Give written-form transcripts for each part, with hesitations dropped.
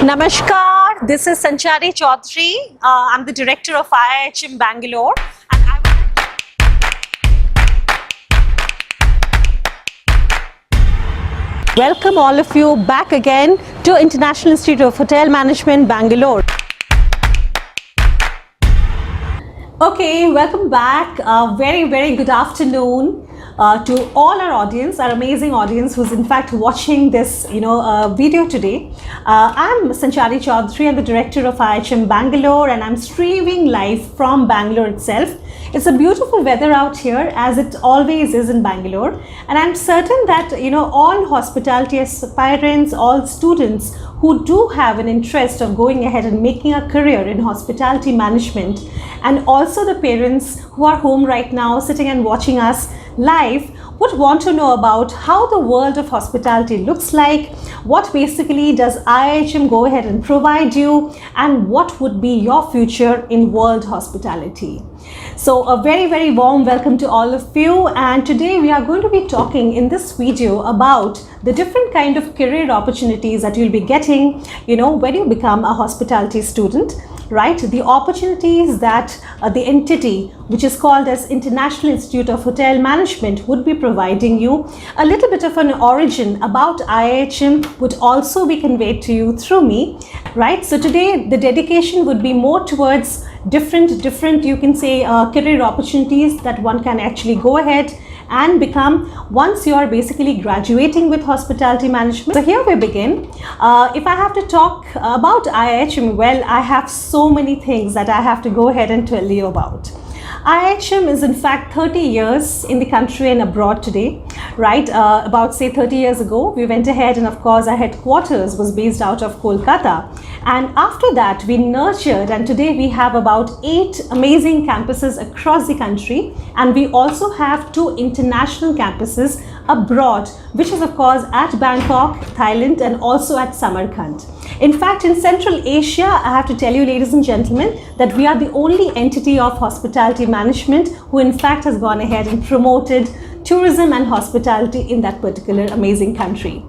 Namaskar, this is Sanchari Chaudhary. I'm the director of IIHM Bangalore. And welcome all of you back again to International Institute of Hotel Management, Bangalore. Okay, welcome back. Very good afternoon to all our audience, our amazing audience who's in fact watching this video today. I'm Sanchari Chaudhary. I'm the director of IIHM Bangalore and I'm streaming live from Bangalore itself. It's a beautiful weather out here, as it always is in Bangalore, and I'm certain that all hospitality aspirants, all students who do have an interest of going ahead and making a career in hospitality management, and also the parents who are home right now sitting and watching us live, would want to know about how the world of hospitality looks like, what basically does IIHM go ahead and provide you, and what would be your future in world hospitality. So a very warm welcome to all of you, and today we are going to be talking in this video about the different kind of career opportunities that you'll be getting when you become a hospitality student. Right, the opportunities that the entity which is called as International Institute of Hotel Management would be providing you. A little bit of an origin about IIHM would also be conveyed to you through me, right? So today the dedication would be more towards different you can say career opportunities that one can actually go ahead and become once you are basically graduating with hospitality management. So here we begin. If I have to talk about IIHM, well, I have so many things that I have to go ahead and tell you about. IIHM is in fact 30 years in the country and abroad today, right? About say 30 years ago, we went ahead and of course our headquarters was based out of Kolkata. And after that, we nurtured, and today we have about 8 amazing campuses across the country. And we also have 2 international campuses abroad, which is of course at Bangkok, Thailand, and also at Samarkand. In fact, in Central Asia, I have to tell you, ladies and gentlemen, that we are the only entity of hospitality management who in fact has gone ahead and promoted tourism and hospitality in that particular amazing country.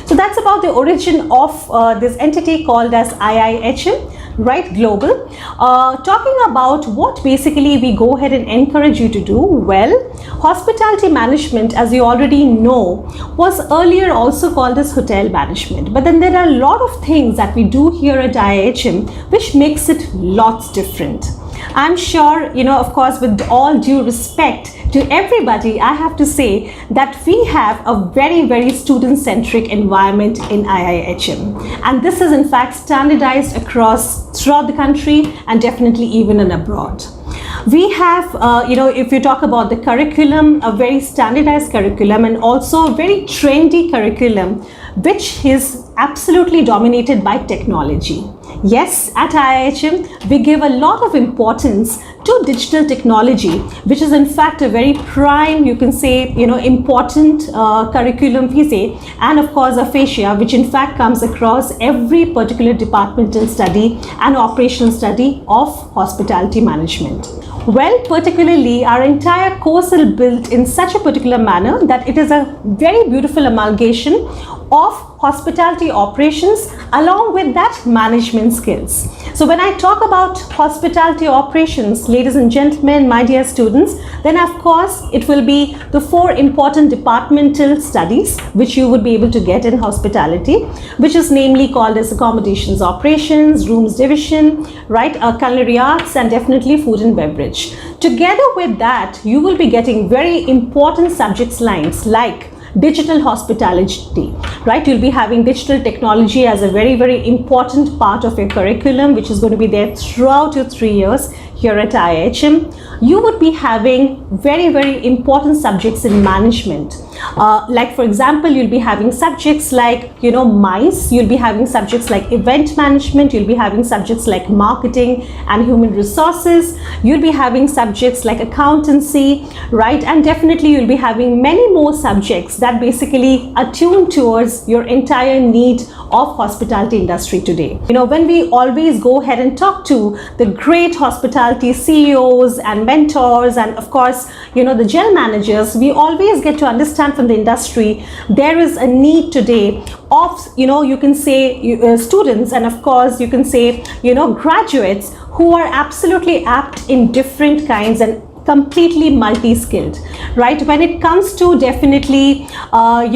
So that's about the origin of this entity called as IIHM, right, global. Talking about what basically we go ahead and encourage you to do, well, hospitality management, as you already know, was earlier also called as hotel management. But then there are a lot of things that we do here at IIHM which makes it lots different. I'm sure, of course, with all due respect to everybody, I have to say that we have a very student-centric environment in IIHM. And this is in fact standardized throughout the country and definitely even in abroad. We have, if you talk about the curriculum, a very standardized curriculum and also a very trendy curriculum, which is absolutely dominated by technology. Yes, at IIHM, we give a lot of importance to digital technology, which is in fact a very prime, you can say, important curriculum vitae, and of course a fascia, which in fact comes across every particular departmental study and operational study of hospitality management. Well, particularly our entire course is built in such a particular manner that it is a very beautiful amalgamation of hospitality operations along with that management skills. So when I talk about hospitality operations, ladies and gentlemen, my dear students, then of course it will be the 4 important departmental studies which you would be able to get in hospitality, which is namely called as accommodations operations, rooms division, right, culinary arts, and definitely food and beverage. Together with that, you will be getting very important subjects lines like digital hospitality, right? You'll be having digital technology as a very important part of your curriculum, which is going to be there throughout your 3 years here at IIHM. You would be having very important subjects in management. Like for example, you'll be having subjects like, MICE, you'll be having subjects like event management, you'll be having subjects like marketing and human resources, you'll be having subjects like accountancy, right? And definitely you'll be having many more subjects that basically attune towards your entire need of hospitality industry today. When we always go ahead and talk to the great hospitality CEOs and mentors mentors and of course, the general managers, we always get to understand from the industry there is a need today of, you can say students, and of course you can say, graduates who are absolutely apt in different kinds and completely multi-skilled, right? When it comes to definitely how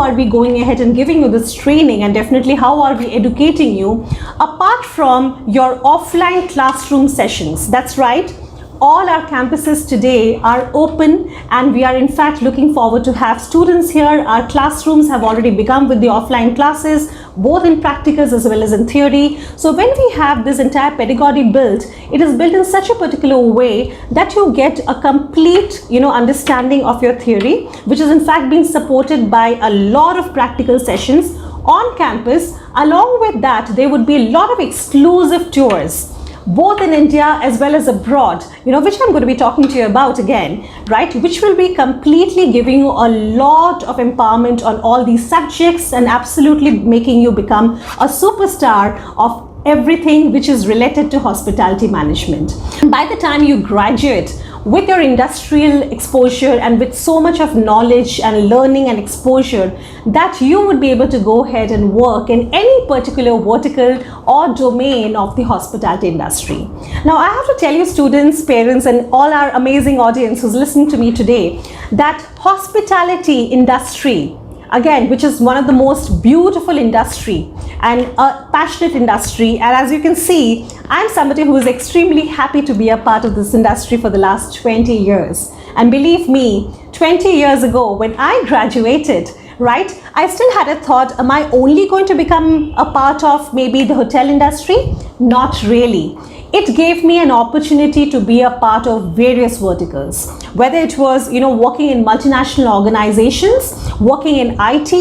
are we going ahead and giving you this training, and definitely how are we educating you apart from your offline classroom sessions. That's right, all our campuses today are open, and we are in fact looking forward to have students here. Our classrooms have already begun with the offline classes, both in practicals as well as in theory. So when we have this entire pedagogy built, it is built in such a particular way that you get a complete understanding of your theory, which is in fact being supported by a lot of practical sessions on campus. Along with that, there would be a lot of exclusive tours, both in India as well as abroad, which I'm going to be talking to you about again, right? Which will be completely giving you a lot of empowerment on all these subjects and absolutely making you become a superstar of everything which is related to hospitality management. By the time you graduate with your industrial exposure and with so much of knowledge and learning and exposure, that you would be able to go ahead and work in any particular vertical or domain of the hospitality industry. Now, I have to tell you, students, parents, and all our amazing audience who's listening to me today, that hospitality industry, again, which is one of the most beautiful industry and a passionate industry, and as you can see, I'm somebody who is extremely happy to be a part of this industry for the last 20 years. And believe me, 20 years ago when I graduated, right, I still had a thought, am I only going to become a part of maybe the hotel industry? Not really. It gave me an opportunity to be a part of various verticals, whether it was, working in multinational organizations, working in IT,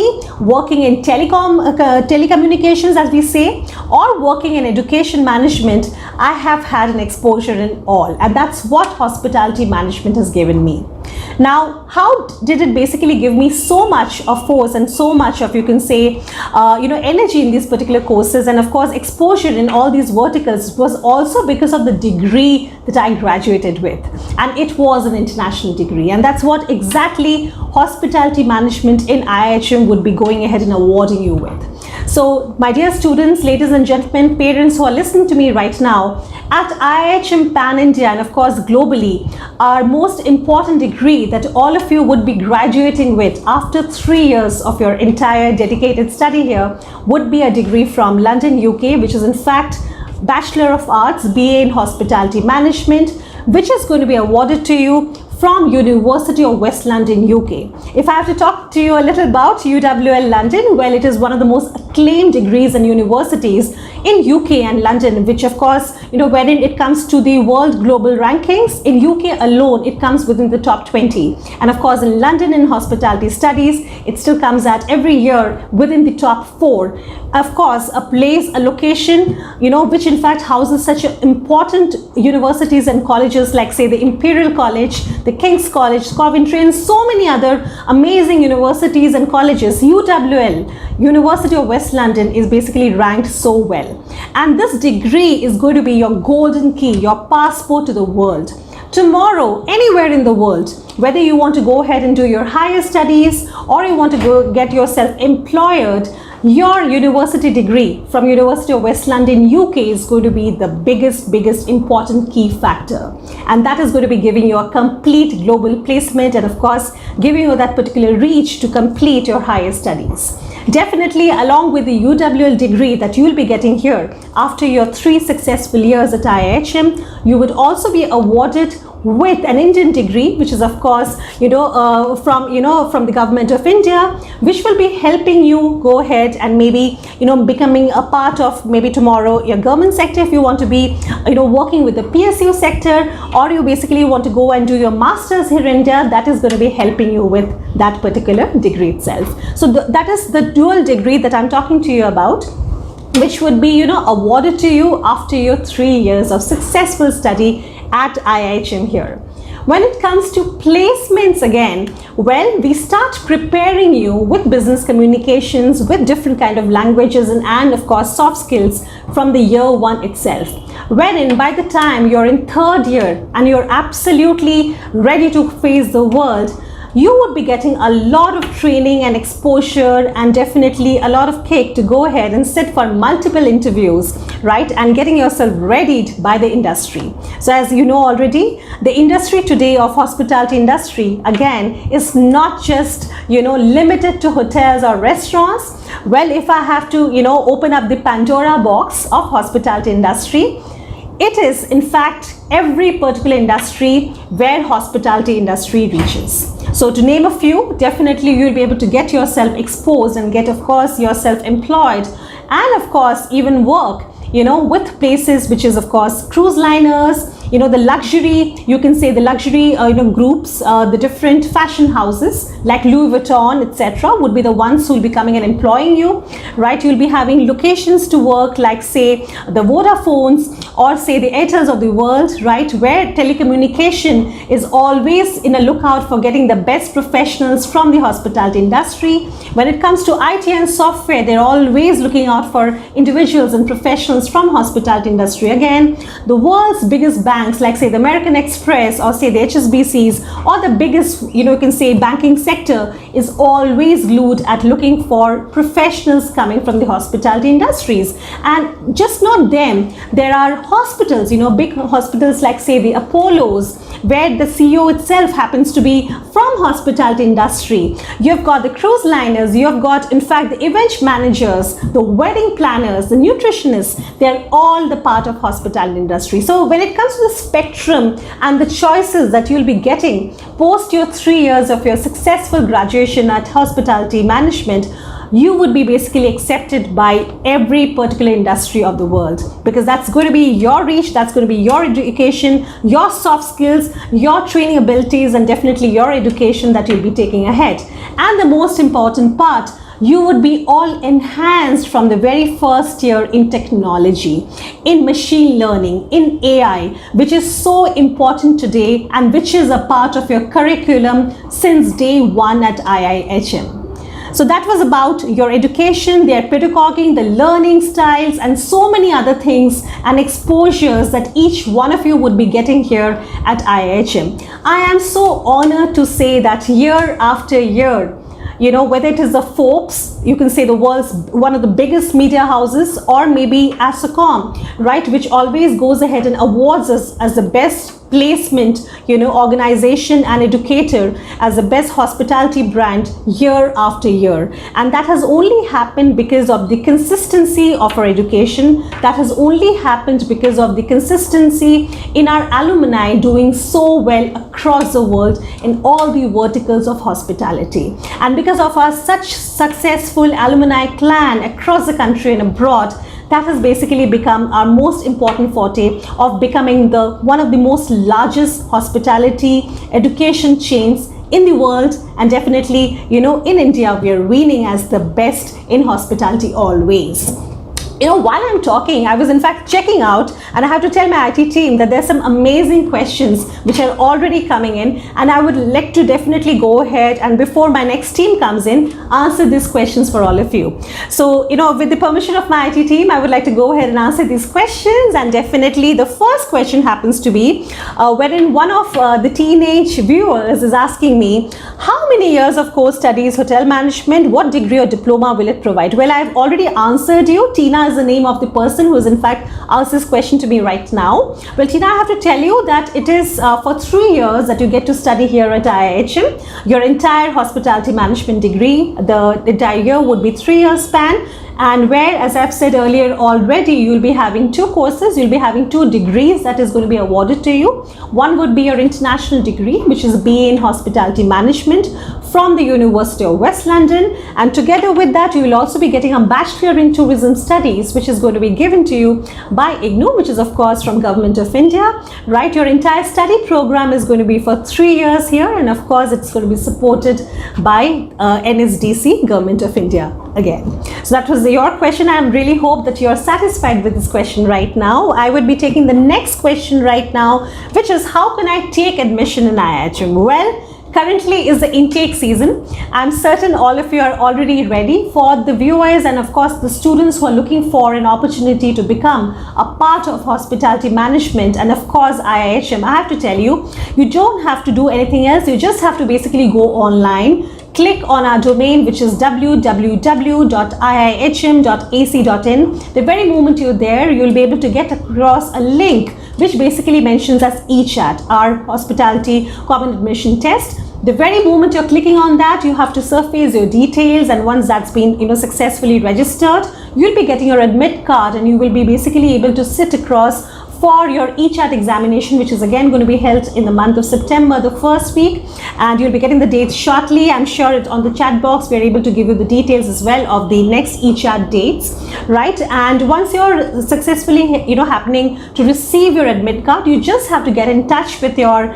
working in telecommunications, as we say, or working in education management. I have had an exposure in all, and that's what hospitality management has given me. Now, how did it basically give me so much of force and so much of, you can say, energy in these particular courses, and of course exposure in all these verticals? It was also because of the degree that I graduated with, and it was an international degree, and that's what exactly hospitality management in IIHM would be going ahead and awarding you with. So, my dear students, ladies and gentlemen, parents who are listening to me right now, at IIHM Pan India and of course globally, our most important degree that all of you would be graduating with after 3 years of your entire dedicated study here would be a degree from London, UK, which is in fact Bachelor of Arts, BA in Hospitality Management, which is going to be awarded to you from University of West London, UK. If I have to talk to you a little about UWL London, well, it is one of the most acclaimed degrees and universities in UK and London, which of course, when it comes to the world global rankings, in UK alone, it comes within the top 20. And of course, in London in hospitality studies, it still comes at every year within the top 4. Of course, a place, a location, which in fact houses such important universities and colleges like say the Imperial College, the King's College, Coventry, and so many other amazing universities and colleges. UWL, University of West London, is basically ranked so well. And this degree is going to be your golden key, your passport to the world. Tomorrow, anywhere in the world, whether you want to go ahead and do your higher studies or you want to go get yourself employed, your university degree from University of West London, UK is going to be the biggest important key factor. And that is going to be giving you a complete global placement and of course giving you that particular reach to complete your higher studies. Definitely, along with the UWL degree that you will be getting here after your 3 successful years at IIHM, you would also be awarded with an Indian degree, which is of course from the government of India, which will be helping you go ahead and maybe becoming a part of maybe tomorrow your government sector if you want to be working with the PSU sector, or you basically want to go and do your masters here in India. That is going to be helping you with that particular degree itself. So that is the dual degree that I'm talking to you about, which would be awarded to you after your 3 years of successful study at IIHM here. When it comes to placements again, well, we start preparing you with business communications, with different kind of languages and of course soft skills from the year one itself. Wherein by the time you're in third year and you're absolutely ready to face the world, you would be getting a lot of training and exposure and definitely a lot of cake to go ahead and sit for multiple interviews, right? And getting yourself readied by the industry. So as you know already, the industry today of hospitality industry, again, is not just, limited to hotels or restaurants. Well, if I have to, open up the Pandora box of hospitality industry, it is in fact every particular industry where hospitality industry reaches. So to name a few, definitely you'll be able to get yourself exposed and get of course yourself employed and of course even work with places which is of course cruise liners, the luxury, you can say the luxury groups, the different fashion houses like Louis Vuitton, etc. would be the ones who will be coming and employing you, right? You'll be having locations to work like say the Vodafones or say the Airtels of the world, right? Where telecommunication is always in a lookout for getting the best professionals from the hospitality industry. When it comes to IT and software, they're always looking out for individuals and professionals from hospitality industry. Again, the world's biggest banks like say the American Express or say the HSBCs or the biggest, you can say banking sector is always glued at looking for professionals coming from the hospitality industries. And just not them, there are hospitals, big hospitals like say the Apollos, where the CEO itself happens to be from hospitality industry. You've got the cruise liners, you've got in fact the event managers, the wedding planners, the nutritionists, they're all the part of hospitality industry. So when it comes to the spectrum and the choices that you'll be getting post your 3 years of your successful graduation at hospitality management, you would be basically accepted by every particular industry of the world, because that's going to be your reach, that's going to be your education, your soft skills, your training abilities, and definitely your education that you'll be taking ahead. And the most important part, you would be all enhanced from the very first year in technology, in machine learning, in AI, which is so important today and which is a part of your curriculum since day one at IIHM. So that was about your education, their pedagogy, the learning styles, and so many other things and exposures that each one of you would be getting here at IIHM. I am so honored to say that year after year, whether it is the Forbes, you can say the world's one of the biggest media houses, or maybe ASSOCHAM, right, which always goes ahead and awards us as the best placement, organization and educator as the best hospitality brand year after year. And that has only happened because of the consistency of our education. That has only happened because of the consistency in our alumni doing so well across the world in all the verticals of hospitality. And because of our such successful alumni clan across the country and abroad, that has basically become our most important forte of becoming one of the most largest hospitality education chains in the world. And definitely, in India, we are reigning as the best in hospitality always. While I'm talking, I was in fact checking out, and I have to tell my IT team that there's some amazing questions which are already coming in, and I would like to definitely go ahead and before my next team comes in, answer these questions for all of you. So, with the permission of my IT team, I would like to go ahead and answer these questions. And definitely the first question happens to be wherein one of the teenage viewers is asking me, how many years of course studies hotel management, what degree or diploma will it provide? Well, I've already answered you. Tina is the name of the person who has in fact asked this question to me right now. Well, Tina, I have to tell you that it is for 3 years that you get to study here at IIHM. Your entire hospitality management degree, the entire year would be 3 years span. And where, as I've said earlier already, you'll be having 2 courses, you'll be having 2 degrees that is going to be awarded to you. One would be your international degree, which is BA in Hospitality Management from the University of West London. And together with that, you will also be getting a Bachelor in Tourism Studies, which is going to be given to you by IGNOU, which is of course from Government of India, right? Your entire study program is going to be for 3 years here. And of course, it's going to be supported by NSDC, Government of India. again. So that was your question. I really hope that you're satisfied with this question right now. I would be taking the next question right now, which is, how can I take admission in IIHM? Well, currently is the intake season. I'm certain all of you are already ready. For the viewers and of course the students who are looking for an opportunity to become a part of hospitality management and of course IIHM, I have to tell you, you don't have to do anything else. You just have to basically go online, click on our domain, which is www.iihm.ac.in. The very moment you're there, you'll be able to get across a link which basically mentions as ECHAT, our hospitality common admission test. The very moment you're clicking on that, you have to surface your details, and once that's been successfully registered, you'll be getting your admit card and you will be basically able to sit across for your ECHAT examination, which is again going to be held in the month of September, the first week, and you'll be getting the dates shortly. I'm sure it on the chat box we're able to give you the details as well of the next ECHAT dates, right? And once you're successfully happening to receive your admit card, you just have to get in touch with your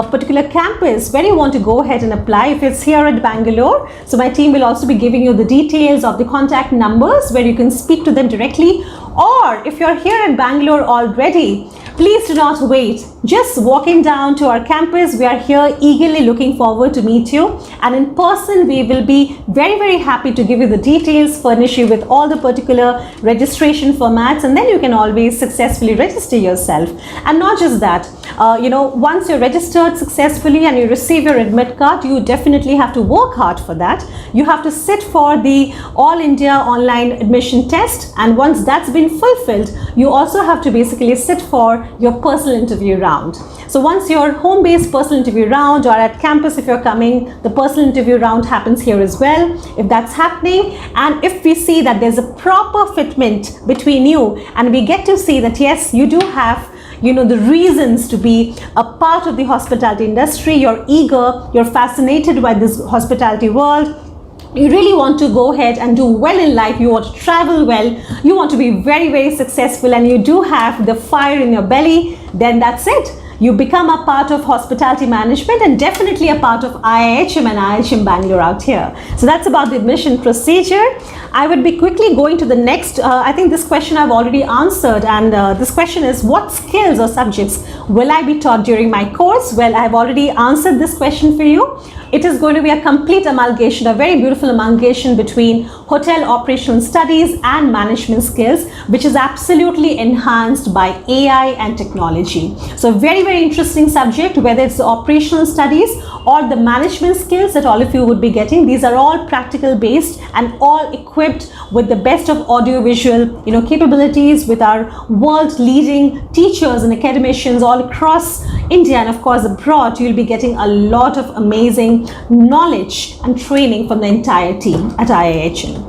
particular campus where you want to go ahead and apply. If it's here at Bangalore, so my team will also be giving you the details of the contact numbers where you can speak to them directly. Or if you're here in Bangalore already, please do not wait. Just walking down to our campus, we are here eagerly looking forward to meet you. And in person, we will be very, very happy to give you the details, furnish you with all the particular registration formats, and then you can always successfully register yourself. And not just that, once you're registered successfully and you receive your admit card, you definitely have to work hard for that. You have to sit for the All India Online Admission Test, and once that's been fulfilled, you also have to basically sit for your personal interview round. So once your home-based personal interview round, or at campus if you're coming, the personal interview round happens here as well. If that's happening, and if we see that there's a proper fitment between you, and we get to see that yes, you do have the reasons to be a part of the hospitality industry, you're eager, you're fascinated by this hospitality world, you really want to go ahead and do well in life, you want to travel well, you want to be very, very successful, and you do have the fire in your belly, then that's it. You become a part of hospitality management and definitely a part of IIHM and IIHM Bangalore out here. So that's about the admission procedure. I would be quickly going to the next. I think this question I've already answered, and this question is, what skills or subjects will I be taught during my course? Well, I've already answered this question for you. It is going to be a complete amalgamation, a very beautiful amalgamation between hotel operational studies and management skills, which is absolutely enhanced by AI and technology. So very, very interesting subject, whether it's the operational studies or the management skills that all of you would be getting. These are all practical based and all equipped with the best of audiovisual capabilities, with our world leading teachers and academicians all across India and of course abroad. You'll be getting a lot of amazing knowledge and training from the entire team at IIHM.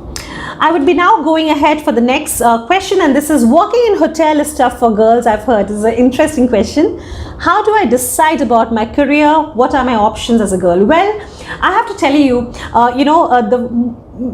I would be now going ahead for the next question, and this is, working in hotel is tough for girls, I've heard. This is an interesting question. How do I decide about my career? What are my options as a girl? Well, I have to tell you, the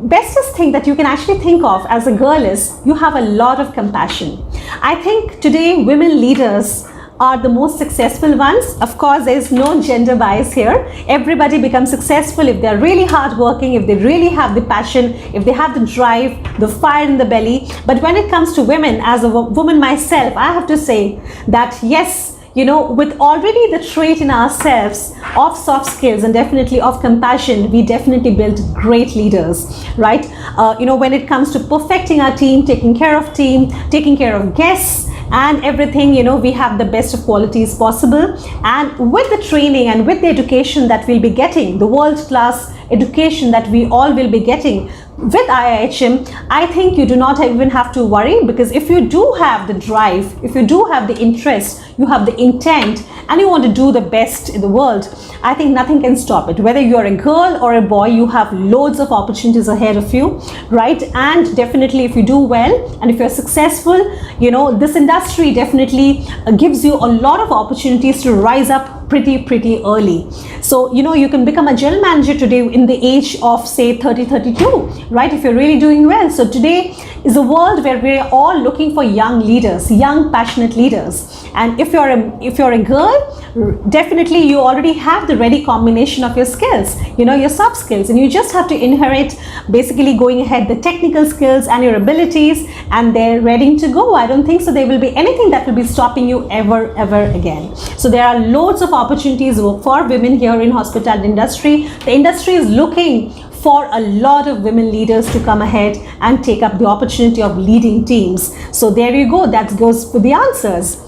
bestest thing that you can actually think of as a girl is you have a lot of compassion. I think today women leaders are the most successful ones. Of course, there is no gender bias here. Everybody becomes successful if they're really hardworking, if they really have the passion, if they have the drive, the fire in the belly. But when it comes to women, as a woman myself, I have to say that yes, with already the trait in ourselves of soft skills and definitely of compassion, we definitely build great leaders, right? When it comes to perfecting our team, taking care of guests, and everything, we have the best of qualities possible. And with the training and with the education that we'll be getting, the world-class education that we all will be getting with IIHM, I think you do not even have to worry, because if you do have the drive, if you do have the interest, you have the intent, and you want to do the best in the world, I think nothing can stop it. Whether you're a girl or a boy, you have loads of opportunities ahead of you, right? And definitely if you do well and if you're successful, this industry definitely gives you a lot of opportunities to rise up pretty early. So you can become a general manager today in the age of say 30, 32, right, if you're really doing well. So today is a world where we're all looking for young leaders, young passionate leaders. And if you're a girl, definitely you already have the ready combination of your skills, your soft skills, and you just have to inherit basically going ahead the technical skills and your abilities, and they're ready to go. I don't think so there will be anything that will be stopping you ever again. So there are loads of opportunities for women here in hospitality industry. The industry is looking for a lot of women leaders to come ahead and take up the opportunity of leading teams. So there you go, that goes for the answers.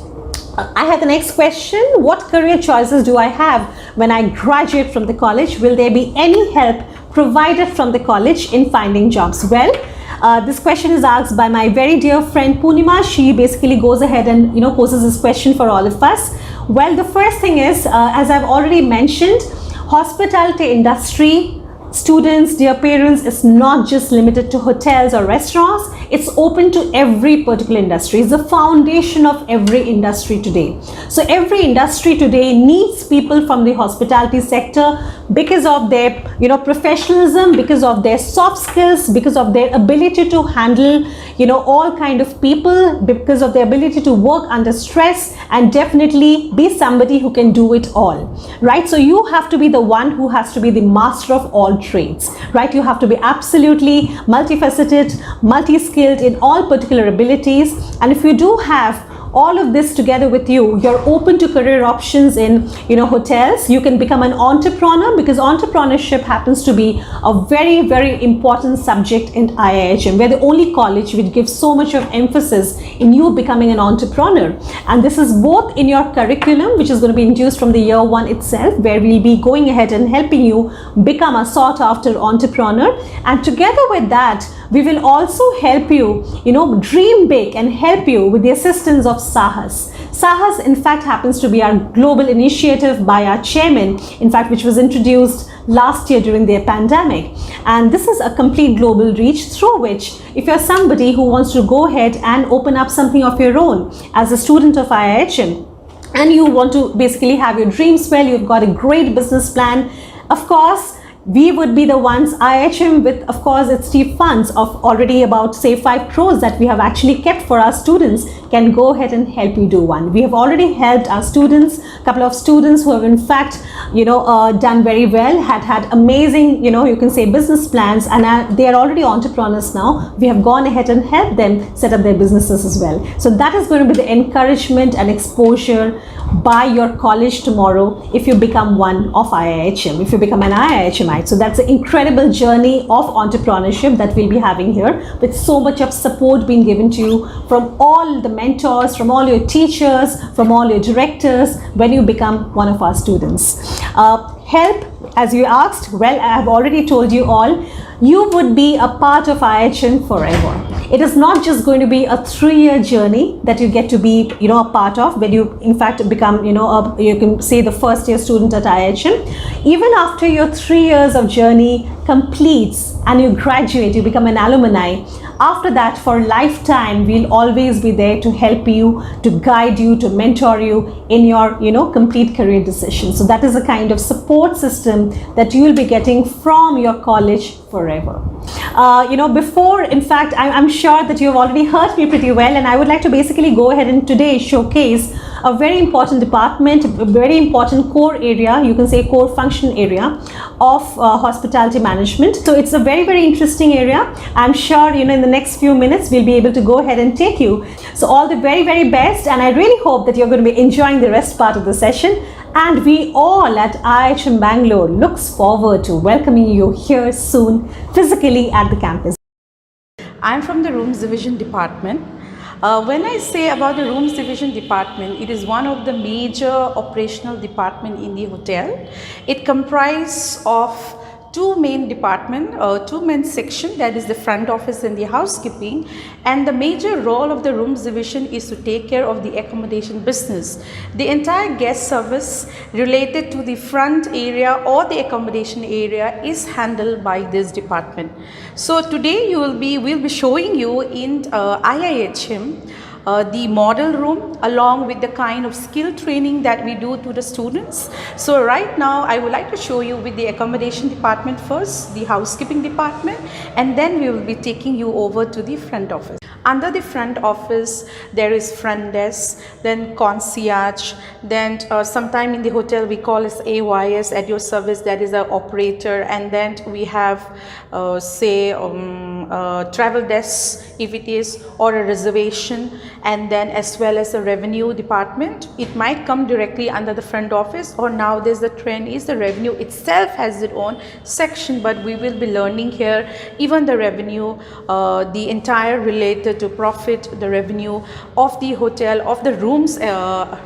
I have the next question. What career choices do I have when I graduate from the college? Will there be any help provided from the college in finding jobs? Well, this question is asked by my very dear friend Poonima. She basically goes ahead and poses this question for all of us. Well, the first thing is, as I've already mentioned, hospitality industry students, dear parents, is not just limited to hotels or restaurants. It's open to every particular industry. It's the foundation of every industry today. So every industry today needs people from the hospitality sector because of their professionalism, because of their soft skills, because of their ability to handle all kind of people, because of their ability to work under stress, and definitely be somebody who can do it all, right? So you have to be the one who has to be the master of all trades, right? You have to be absolutely multifaceted, multi-skilled in all particular abilities. And if you do have all of this together with you, you're open to career options in hotels. You can become an entrepreneur, because entrepreneurship happens to be a very important subject in IIHM. We're the only college which gives so much of emphasis in you becoming an entrepreneur, and this is both in your curriculum, which is going to be induced from the year 1 itself, where we'll be going ahead and helping you become a sought after entrepreneur, and together with that we will also help you dream big and help you with the assistance of Sahas. Sahas, in fact, happens to be our global initiative by our chairman, in fact, which was introduced last year during the pandemic. And this is a complete global reach through which, if you're somebody who wants to go ahead and open up something of your own as a student of IIHM, and you want to basically have your dreams well, you've got a great business plan, of course, we would be the ones, IIHM, with of course its steep funds of already about say 5 crores that we have actually kept for our students, can go ahead and help you do one. We have already helped our students, a couple of students who have in fact done very well, had amazing you can say business plans, and they are already entrepreneurs now. We have gone ahead and helped them set up their businesses as well. So that is going to be the encouragement and exposure by your college tomorrow if you become one of IIHM, if you become an IIHMite. So that's an incredible journey of entrepreneurship that we'll be having here, with so much of support being given to you from all the mentors, from all your teachers, from all your directors when you become one of our students. Help, as you asked, well, I have already told you all, you would be a part of IIHM forever. It is not just going to be a 3-year journey that you get to be a part of when you in fact become you can say the first year student at IIHM. Even after your 3 years of journey completes and you graduate, you become an alumni, after that for lifetime we'll always be there to help you, to guide you, to mentor you in your complete career decisions. So that is a kind of support system that you will be getting from your college forever. Before, in fact, I'm sure that you have already heard me pretty well, and I would like to basically go ahead and today showcase a very important department, a very important core area, you can say core function area of hospitality management. So it's a very interesting area. I'm sure in the next few minutes we'll be able to go ahead and take you. So all the very best, and I really hope that you're going to be enjoying the rest part of the session. And we all at IIHM Bangalore looks forward to welcoming you here soon, physically at the campus. I'm from the Rooms Division Department. When I say about the Rooms Division Department, it is one of the major operational department in the hotel. It comprises of two main department, two main section, that is the front office and the housekeeping, and the major role of the rooms division is to take care of the accommodation business. The entire guest service related to the front area or the accommodation area is handled by this department. So today we'll be showing you in IIHM the model room along with the kind of skill training that we do to the students. So right now I would like to show you with the accommodation department first, the housekeeping department, and then we will be taking you over to the front office. Under the front office, there is front desk, then concierge, then sometime in the hotel we call as AYS, at your service, that is an operator, and then we have travel desk if it is, or a reservation, and then as well as a revenue department. It might come directly under the front office, or nowadays the trend is the revenue itself has its own section, but we will be learning here even the revenue, the entire related to profit, the revenue of the hotel, of the rooms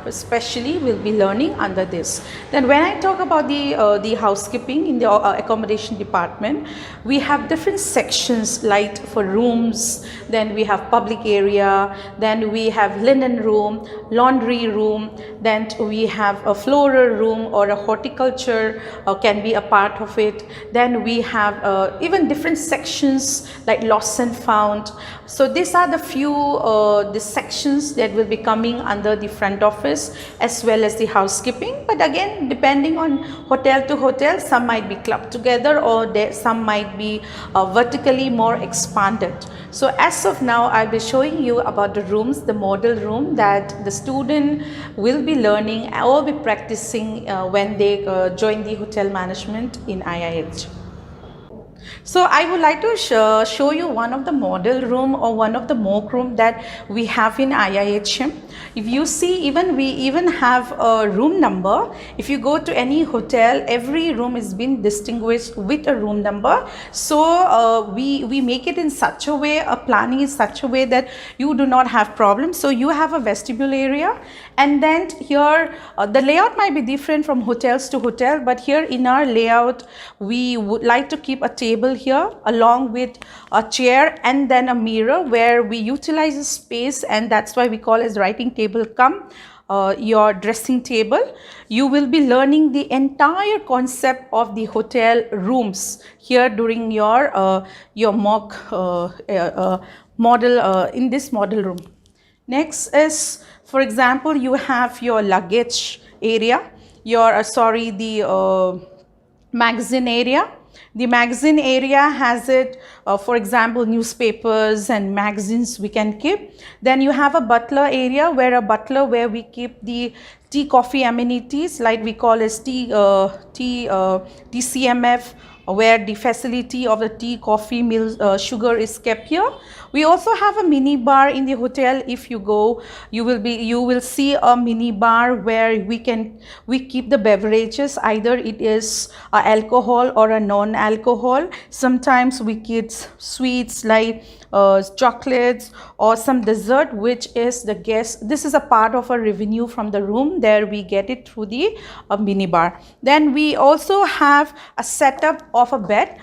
especially, will be learning under this. Then when I talk about the housekeeping in the accommodation department, we have different sections like for rooms, then we have public area, then we have linen room, laundry room, then we have a floral room or a horticulture can be a part of it. Then we have even different sections like lost and found. So these are the few the sections that will be coming under the front office as well as the housekeeping. But again, depending on hotel to hotel, some might be clubbed together, or some might be vertically more expanded. So as of now, I'll be showing you about the rooms, the model room that the student will be learning or be practicing when they join the hotel management in IIH. So I would like to show you one of the model room or one of the mock room that we have in IIHM. If you see, we even have a room number. If you go to any hotel, every room is been distinguished with a room number. So we make it in such a way, planning in such a way that you do not have problems. So you have a vestibule area, and then here the layout might be different from hotels to hotel, but here in our layout we would like to keep a table here along with a chair and then a mirror where we utilize the space, and that's why we call as writing table come your dressing table. You will be learning the entire concept of the hotel rooms here during your mock model in this model room. Next is, for example, you have your luggage area, your the magazine area. The magazine area has it, for example, newspapers and magazines we can keep. Then you have a butler area where we keep the tea, coffee amenities, like we call as TCMF, where the facility of the tea, coffee, milk, sugar is kept here. We also have a mini bar in the hotel. If you go, you will see a mini bar where we keep the beverages, either it is alcohol or a non-alcohol. Sometimes we keep sweets like chocolates or some dessert, which is the guest. This is a part of a revenue from the room. There we get it through the mini bar. Then we also have a setup of a bed.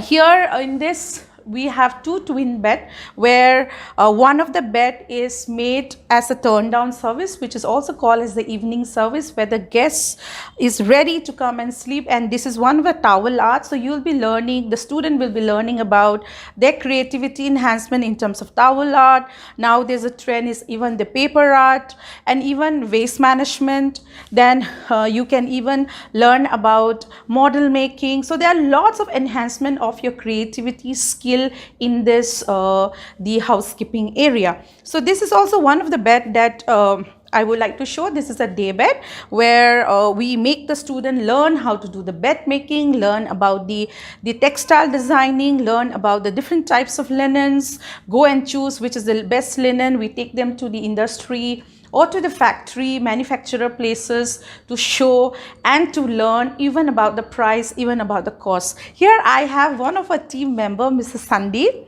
Here in this we have two twin bed, where one of the bed is made as a turn down service, which is also called as the evening service, where the guest is ready to come and sleep. And this is one of the towel art. So you'll be learning, the student will be learning about their creativity enhancement in terms of towel art. Now there's a trend is even the paper art and even waste management. Then you can even learn about model making. So there are lots of enhancement of your creativity skill in this the housekeeping area. So this is also one of the bed that I would like to show. This is a day bed where we make the student learn how to do the bed making, learn about the textile designing, learn about the different types of linens, go and choose which is the best linen. We take them to the industry or to the factory, manufacturer places to show and to learn even about the price, even about the cost. Here I have one of our team member, Mr. Sandeep.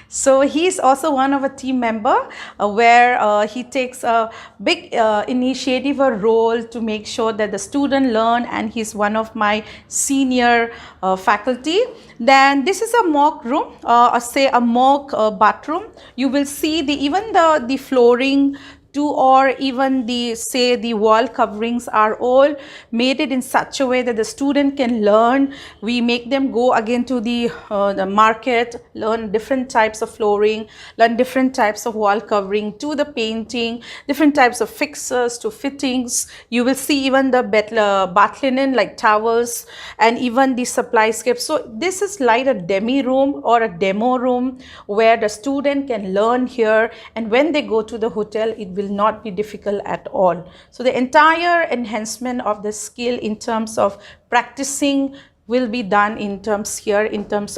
So he is also one of a team member where he takes a big initiative or role to make sure that the student learn, and he's one of my senior faculty. Then this is a mock room, or say a mock bathroom. You will see even the flooring or even the wall coverings are all made it in such a way that the student can learn. We make them go again to the market, learn different types of flooring, learn different types of wall covering, to the painting, different types of fixtures to fittings. You will see even the bath linen like towels, and even the supply script. So this is like a demi room or a demo room where the student can learn here, and when they go to the hotel it will not be difficult at all. So the entire enhancement of the skill in terms of practicing will be done in terms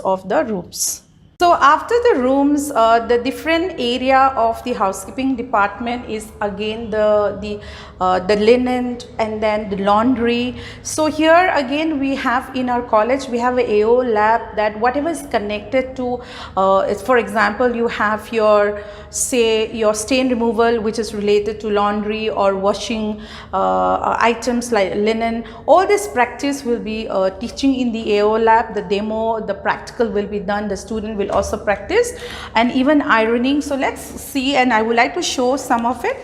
of the rooms. So after the rooms, the different area of the housekeeping department is again the linen and then the laundry. So here again we have in our college we have a AO lab, that whatever is connected to for example, you have your stain removal, which is related to laundry or washing items like linen. All this practice will be teaching in the AO lab. The demo, the practical will be done. The student will also practice, and even ironing. So let's see, and I would like to show some of it.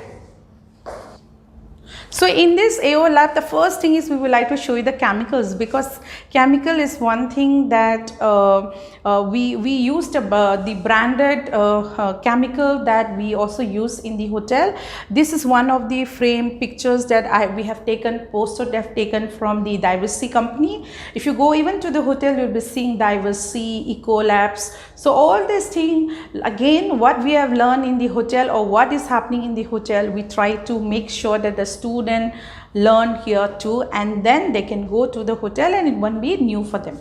So in this AO lab, the first thing is we would like to show you the chemicals, because chemical is one thing that we used the branded chemical that we also use in the hotel. This is one of the frame pictures that we have taken, poster that have taken from the Diversey company. If you go even to the hotel, you'll be seeing Diversey, Ecolabs. So all this thing, again, what we have learned in the hotel or what is happening in the hotel, we try to make sure that the student learn here too, and then they can go to the hotel and it won't be new for them.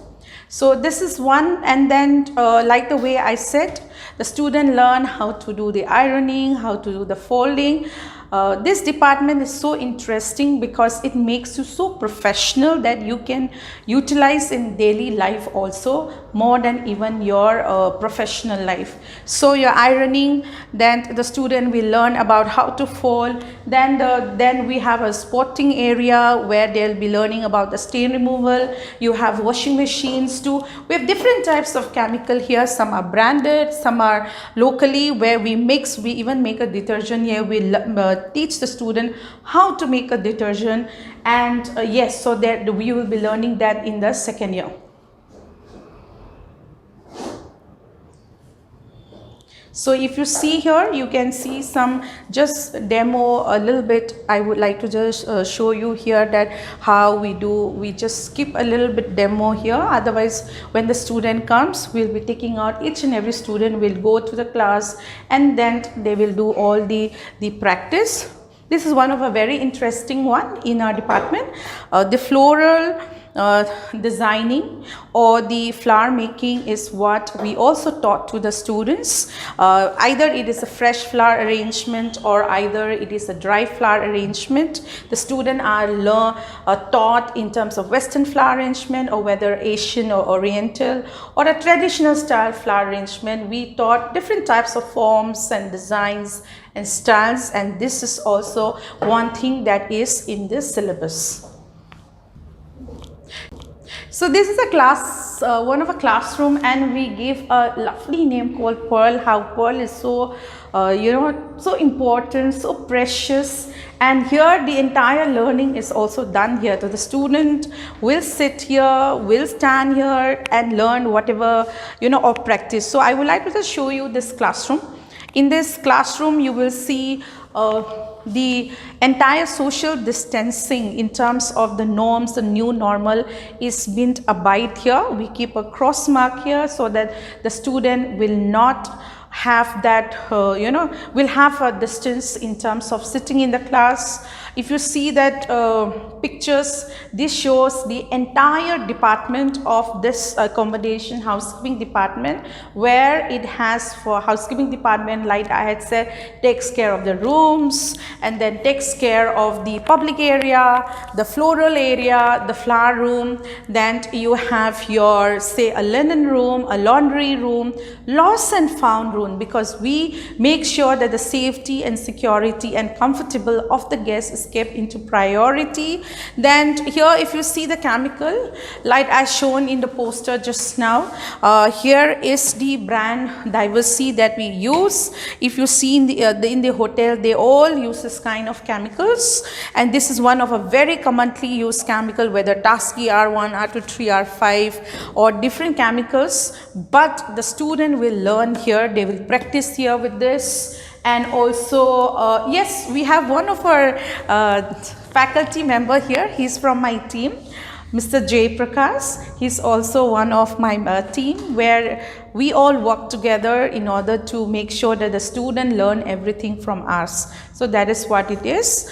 So this is one, and then like the way I said, the student learn how to do the ironing, how to do the folding. This department is so interesting because it makes you so professional that you can utilize in daily life also, more than even your professional life. So your ironing, then the student will learn about how to fold. Then we have a sporting area where they'll be learning about the stain removal. You have washing machines too. We have different types of chemical here. Some are branded, some are locally where we mix. We even make a detergent here. We teach the student how to make a detergent, and yes, so that we will be learning that in the second year. So if you see here, you can see some just demo a little bit. I would like to just show you here that how we do. We just skip a little bit demo here. Otherwise, when the student comes, we'll be taking out each and every student will go to the class, and then they will do all the practice. This is one of a very interesting one in our department. The floral designing or the flower making is what we also taught to the students. Either it is a fresh flower arrangement or either it is a dry flower arrangement. The students are taught in terms of Western flower arrangement, or whether Asian or Oriental or a traditional style flower arrangement. We taught different types of forms and designs and styles, and this is also one thing that is in this syllabus. So this is a class, one of a classroom, and we give a lovely name called Pearl. How Pearl is so, so important, so precious. And here the entire learning is also done here. So the student will sit here, will stand here and learn whatever, or practice. So I would like to just show you this classroom. In this classroom, you will see the entire social distancing in terms of the norms. The new normal is being abide here. We keep a cross mark here so that the student will not have that, will have a distance in terms of sitting in the class. If you see that pictures, this shows the entire department of this accommodation housekeeping department, where it has for housekeeping department, like I had said, takes care of the rooms and then takes care of the public area, the floral area, the flower room. Then you have your, say, a linen room, a laundry room, lost and found room, because we make sure that the safety and security and comfortable of the guests is kept into priority. Then here, if you see the chemical, like as shown in the poster just now, here is the brand Diversey that we use. If you see in the hotel, they all use this kind of chemicals, and this is one of a very commonly used chemical, whether Tasky R1, R23, R5 or different chemicals. But the student will learn here, they will practice here with this. And also, yes, we have one of our faculty member here. He's from my team, Mr. Jay Prakash. He's also one of my team, where we all work together in order to make sure that the student learn everything from us. So that is what it is.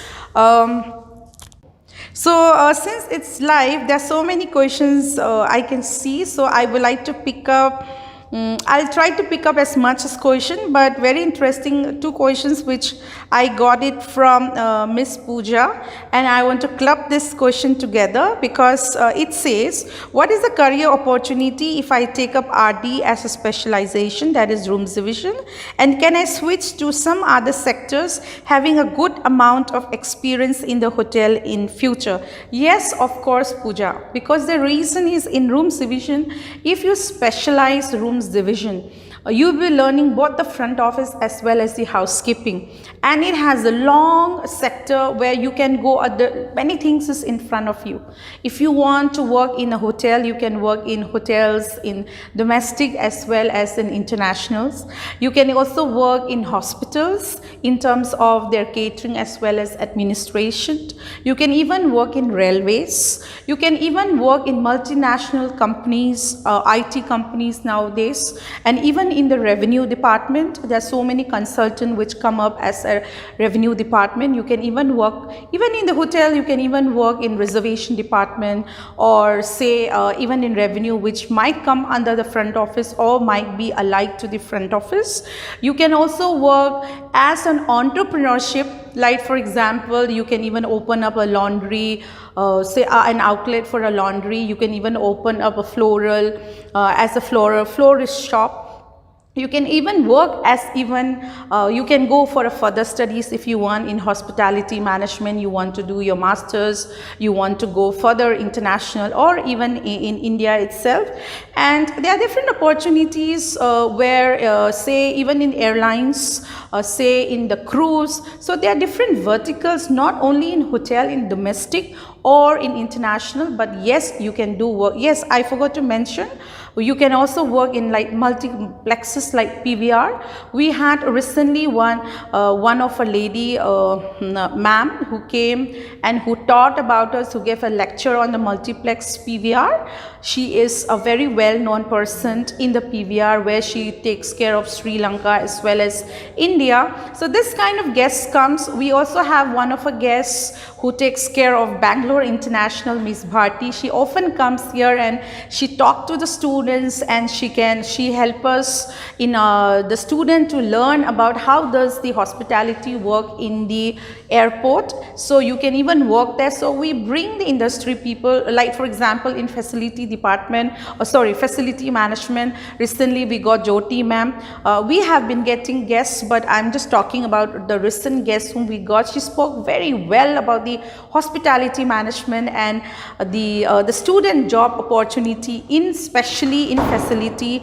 Since it's live, there are so many questions I can see. So I would like to pick up. I'll try to pick up as much as question, but very interesting 2 questions which I got it from Miss Pooja, and I want to club this question together because it says, what is the career opportunity if I take up RD as a specialization, that is rooms division, and can I switch to some other sectors having a good amount of experience in the hotel in future? Yes, of course, Pooja, because the reason is in rooms division, if you specialize rooms division, you will be learning both the front office as well as the housekeeping, and it has a long sector where you can go many things is in front of you. If you want to work in a hotel, you can work in hotels, in domestic as well as in internationals. You can also work in hospitals in terms of their catering as well as administration. You can even work in railways. You can even work in multinational companies, IT companies nowadays, and even in the revenue department. There are so many consultants which come up as a revenue department. You can even work, even in the hotel, you can even work in reservation department, or say even in revenue, which might come under the front office or might be alike to the front office. You can also work as an entrepreneurship, like for example, you can even open up a laundry, say an outlet for a laundry. You can even open up a floral, as a florist shop. You can even work as you can go for a further studies if you want in hospitality management, you want to do your masters, you want to go further international or even in India itself. And there are different opportunities where say even in airlines, say in the cruise. So there are different verticals, not only in hotel, in domestic or in international, but yes, you can do work. Yes, I forgot to mention, you can also work in like multiplexes like PVR. We had recently one of a lady, ma'am, who came and who taught about us, who gave a lecture on the multiplex PVR. She is a very well-known person in the PVR, where she takes care of Sri Lanka as well as India. So this kind of guest comes. We also have one of our guests who takes care of Bangalore International, Miss Bharti. She often comes here and she talks to the students, and she help us in the student to learn about how does the hospitality work in the airport. So you can even work there. So we bring the industry people, like for example in facility department, facility management. Recently we got Jyoti ma'am. We have been getting guests, but I'm just talking about the recent guests whom we got. She spoke very well about the hospitality management and the student job opportunity, especially in facility,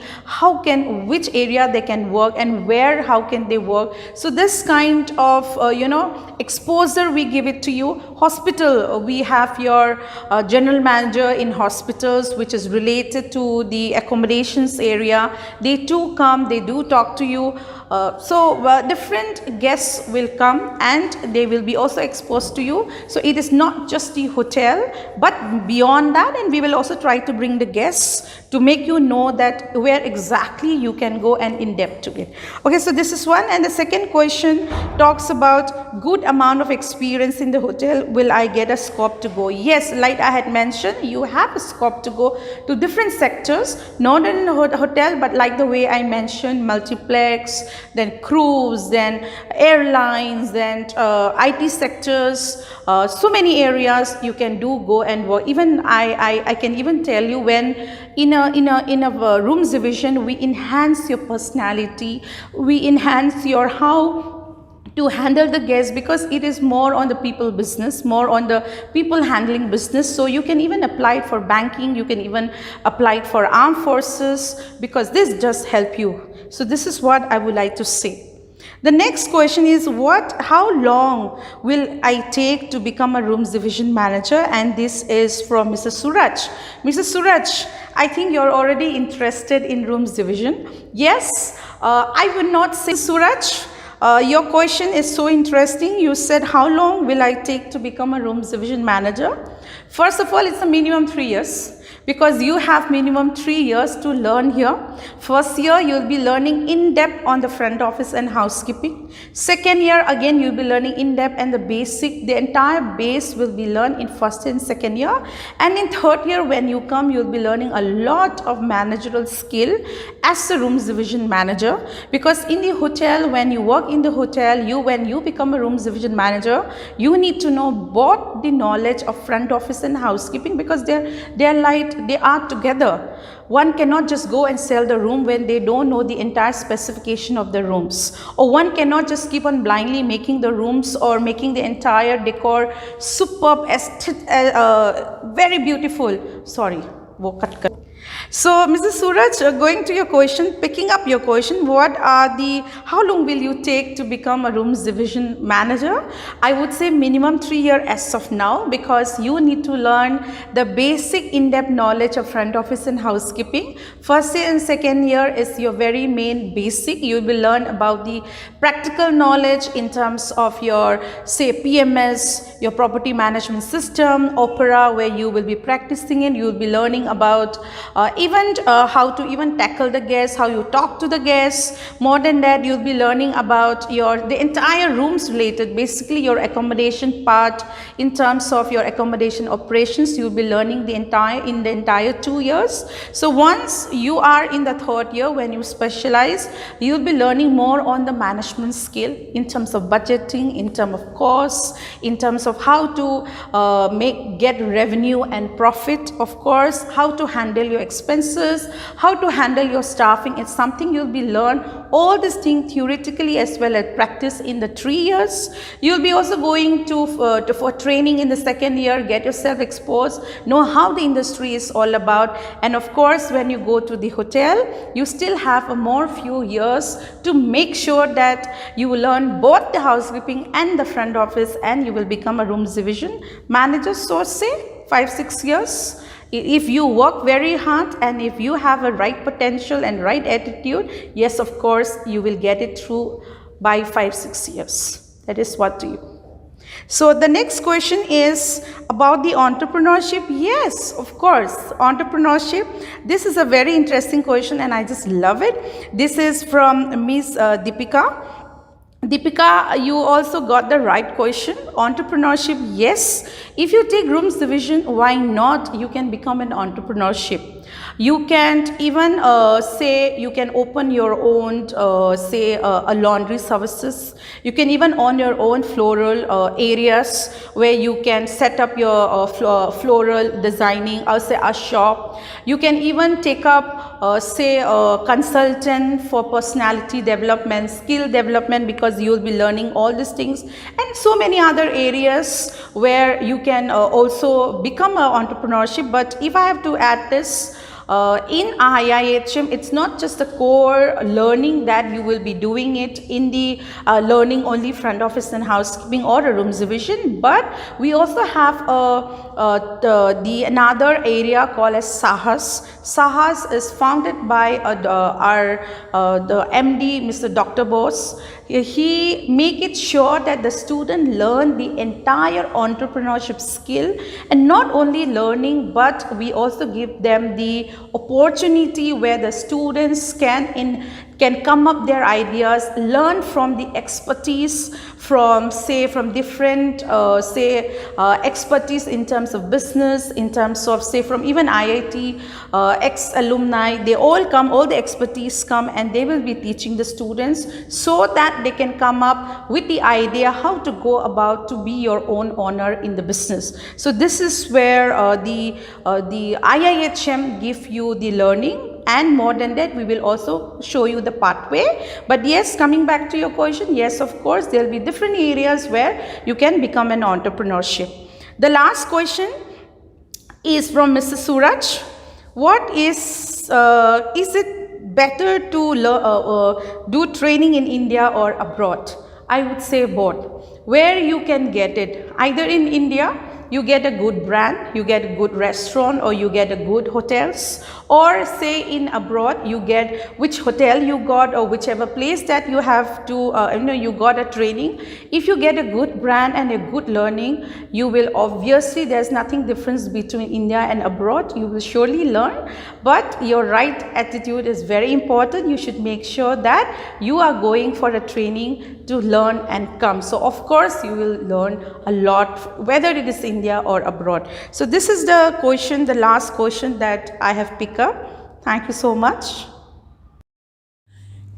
which area they can work and how can they work. So this kind of exposure we give it to you. Hospital, we have your general manager in hospitals, which is related to the accommodations area. They too come, they do talk to you. Different guests will come and they will be also exposed to you. So it is not just the hotel, but beyond that, and we will also try to bring the guests to make you know that where exactly you can go and in depth to it. Okay, so this is one. And the second question talks about good amount of experience in the hotel. Will I get a scope to go? Yes, like I had mentioned, you have a scope to go to different sectors, not in a hotel, but like the way I mentioned, multiplex, then cruise, then airlines, then IT sectors, so many areas you can go and work. Even I can even tell you, when in a rooms division, we enhance your personality, we enhance your how to handle the guests, because it is more on the people business, more on the people handling business. So you can even apply it for banking, you can even apply it for armed forces, because this does help you. So this is what I would like to say. The next question is, how long will I take to become a rooms division manager? And this is from Mr. Suraj. Mr. Suraj, I think you're already interested in rooms division. Yes, I would not say, Suraj, your question is so interesting. You said, how long will I take to become a rooms division manager? First of all, it's a minimum 3 years, because you have minimum 3 years to learn here. First year, you'll be learning in depth on the front office and housekeeping. Second year, again, you'll be learning in depth and the entire base will be learned in first and second year. And in third year, when you come, you'll be learning a lot of managerial skill as a rooms division manager. Because in the hotel, when you work in the hotel, when you become a rooms division manager, you need to know both the knowledge of front office and housekeeping, because they are together. One cannot just go and sell the room when they don't know the entire specification of the rooms, or one cannot just keep on blindly making the rooms or making the entire decor superb, very beautiful. Sorry, wo cut kar. So, Mr. Suraj, going to your question, picking up your question, how long will you take to become a rooms division manager? I would say minimum 3 years as of now, because you need to learn the basic in-depth knowledge of front office and housekeeping. First year and second year is your very main basic. You will learn about the practical knowledge in terms of your, say, PMS, your property management system, Opera, where you will be practicing it. You will be learning about how to even tackle the guests, how you talk to the guests. More than that, you'll be learning about the entire rooms related, basically your accommodation part. In terms of your accommodation operations, you'll be learning the entire 2 years. So once you are in the third year, when you specialize, you'll be learning more on the management skill in terms of budgeting, in terms of costs, in terms of how to get revenue and profit, of course, how to handle your expenses, how to handle your staffing. It's something you'll be learn all these things theoretically as well as practice in the 3 years. You'll be also going for training in the second year, get yourself exposed, know how the industry is all about. And of course, when you go to the hotel, you still have a more few years to make sure that you will learn both the housekeeping and the front office, and you will become a rooms division manager. So say 5-6 years. If you work very hard and if you have a right potential and right attitude, yes, of course, you will get it through by 5-6 years. That is what to you. So the next question is about the entrepreneurship. Yes, of course, entrepreneurship. This is a very interesting question and I just love it. This is from Ms. Deepika. Deepika, you also got the right question. Entrepreneurship, yes. If you take rooms division, why not? You can become an entrepreneurship. You can even say you can open your own, a laundry services. You can even own your own floral areas where you can set up your floral designing, or say a shop. You can even take up, a consultant for personality development, skill development, because you will be learning all these things, and so many other areas where you can also become an entrepreneurship. But if I have to add this, in IIHM, it's not just the core learning that you will be doing it in the learning only front office and housekeeping or a rooms division, but we also have another area called as Sahas. Sahas is founded by the MD, Mr. Dr. Bose. He make it sure that the student learn the entire entrepreneurship skill, and not only learning, but we also give them the opportunity where the students can can come up their ideas, learn from the expertise from different expertise in terms of business, in terms of from even IIT, ex-alumni. They all come, all the expertise come, and they will be teaching the students so that they can come up with the idea how to go about to be your own owner in the business. So this is where the IIHM give you the learning, and more than that we will also show you the pathway. But yes, coming back to your question, yes, of course there will be different areas where you can become an entrepreneurship. The last question is from Mr. Suraj. What is it better to do training in India or abroad? I would say both. Where you can get it, either in India you get a good brand, you get a good restaurant, or you get a good hotels, or say in abroad you get which hotel you got or whichever place that you have to you got a training. If you get a good brand and a good learning, you will obviously, there's nothing difference between India and abroad, you will surely learn, but your right attitude is very important. You should make sure that you are going for a training to learn and come. So of course you will learn a lot, whether it is India or abroad. So this is the question, the last question that I have picked up. Thank you so much.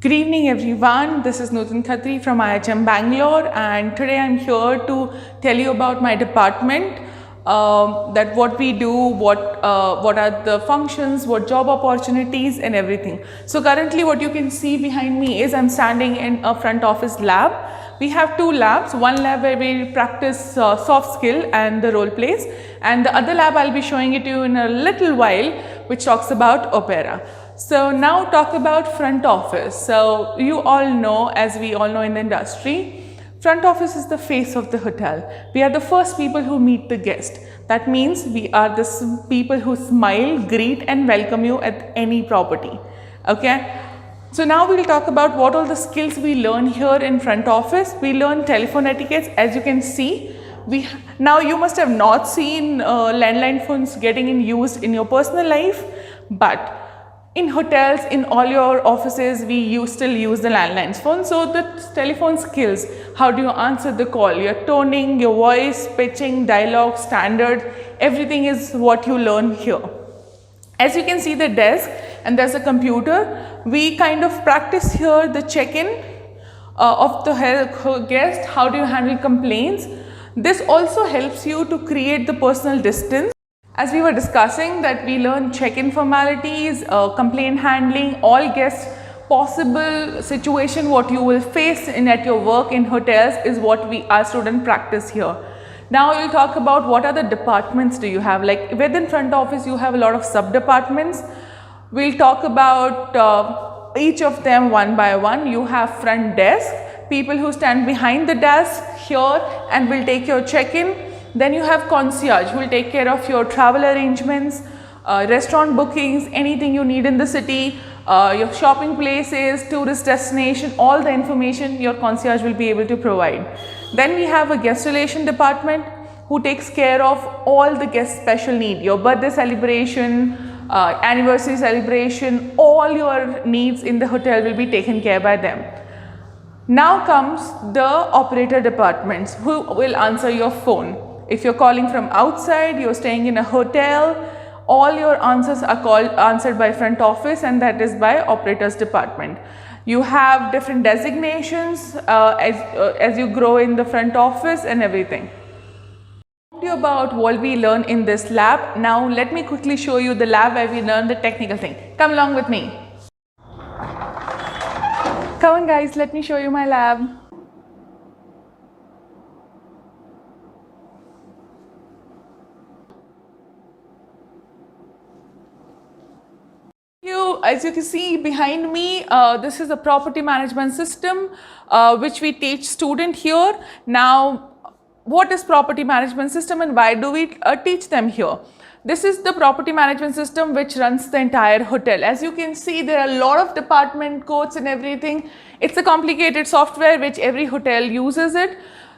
Good evening everyone, this is Nutan Khatri from IHM Bangalore, and today I'm here to tell you about my department, that what we do, what are the functions, what job opportunities and everything. So currently what you can see behind me is I'm standing in a front office lab. We have two labs, one lab where we practice soft skill and the role plays, and the other lab I'll be showing it to you in a little while, which talks about opera. So now talk about front office. So you all know, as we all know in the industry, front office is the face of the hotel. We are the first people who meet the guest. That means we are the people who smile, greet and welcome you at any property. Okay. So now we'll talk about what all the skills we learn here in front office. We learn telephone etiquettes, as you can see. Now you must have not seen landline phones getting used in your personal life, but in hotels, in all your offices, we still use the landline phone. So the telephone skills, how do you answer the call, your toning, your voice, pitching, dialogue, standard, everything is what you learn here. As you can see the desk, and there's a computer. We kind of practice here the check-in of the guest. How do you handle complaints? This also helps you to create the personal distance. As we were discussing, that we learn check-in formalities, complaint handling, all guest possible situation what you will face at your work in hotels is what our student practice here. Now we'll talk about what are the departments do you have. Like within front office you have a lot of sub-departments. We'll talk about each of them one by one. You have front desk, people who stand behind the desk here and will take your check-in. Then you have concierge, who will take care of your travel arrangements, restaurant bookings, anything you need in the city, your shopping places, tourist destination, all the information your concierge will be able to provide. Then we have a guest relation department who takes care of all the guest special need, your birthday celebration, anniversary celebration, all your needs in the hotel will be taken care by them. Now comes the operator departments who will answer your phone. If you're calling from outside, you're staying in a hotel, all your answers are answered by front office, and that is by operators department. You have different designations as you grow in the front office and everything. You about what we learn in this lab. Now let me quickly show you the lab where we learn the technical thing. Come along with me. Come on guys, let me show you my lab. As you can see behind me, this is a property management system which we teach student here. Now, what is property management system and why do we teach them here? This is the property management system which runs the entire hotel. As you can see, there are a lot of department codes and everything. It's a complicated software which every hotel uses it.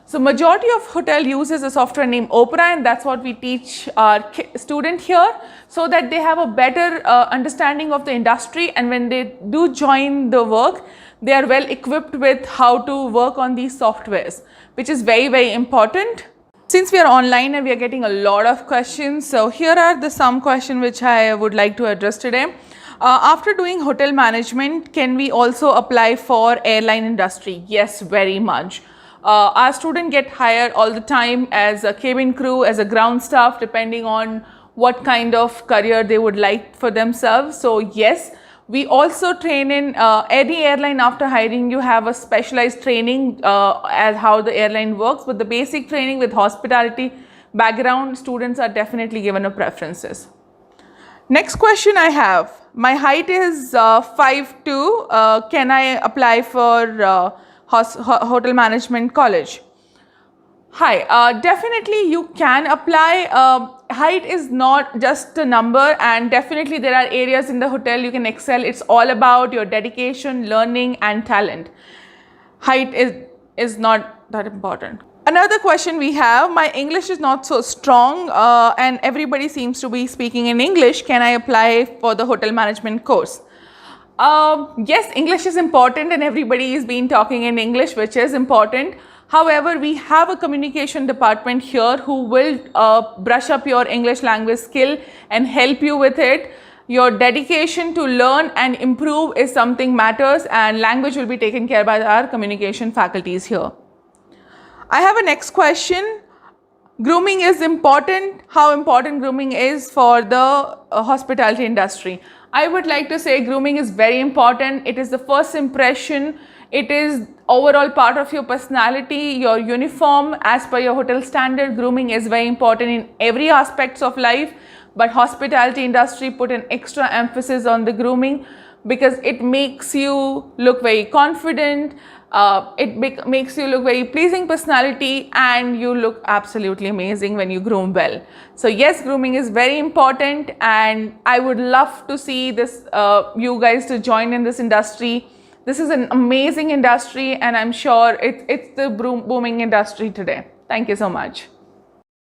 So majority of hotel uses a software named Opera, and that's what we teach our student here, so that they have a better understanding of the industry, and when they do join the work, they are well equipped with how to work on these softwares, which is very, very important. Since we are online and we are getting a lot of questions, so here are the some questions which I would like to address today. After doing hotel management, can we also apply for airline industry? Yes, very much. Our students get hired all the time as a cabin crew, as a ground staff, depending on what kind of career they would like for themselves. So yes, we also train in any airline. After hiring, you have a specialized training as how the airline works, but the basic training with hospitality background, students are definitely given a preferences. Next question I have, my height is 5'2", can I apply for hotel management college? Hi, definitely you can apply. Height is not just a number, and definitely there are areas in the hotel you can excel. It's all about your dedication, learning and talent. Height is not that important. Another question we have, my English is not so strong and everybody seems to be speaking in English. Can I apply for the hotel management course? Yes, English is important and everybody is been talking in English, which is important. However, we have a communication department here who will brush up your English language skill and help you with it. Your dedication to learn and improve is something matters, and language will be taken care by our communication faculties here. I have a next question. Grooming is important. How important grooming is for the hospitality industry? I would like to say grooming is very important. It is the first impression. It is overall part of your personality, your uniform. As per your hotel standard, grooming is very important in every aspects of life. But hospitality industry put an extra emphasis on the grooming because it makes you look very confident. Makes you look very pleasing personality, and you look absolutely amazing when you groom well. So yes, grooming is very important, and I would love to see this you guys to join in this industry. This is an amazing industry, and I'm sure it's the booming industry today. Thank you so much.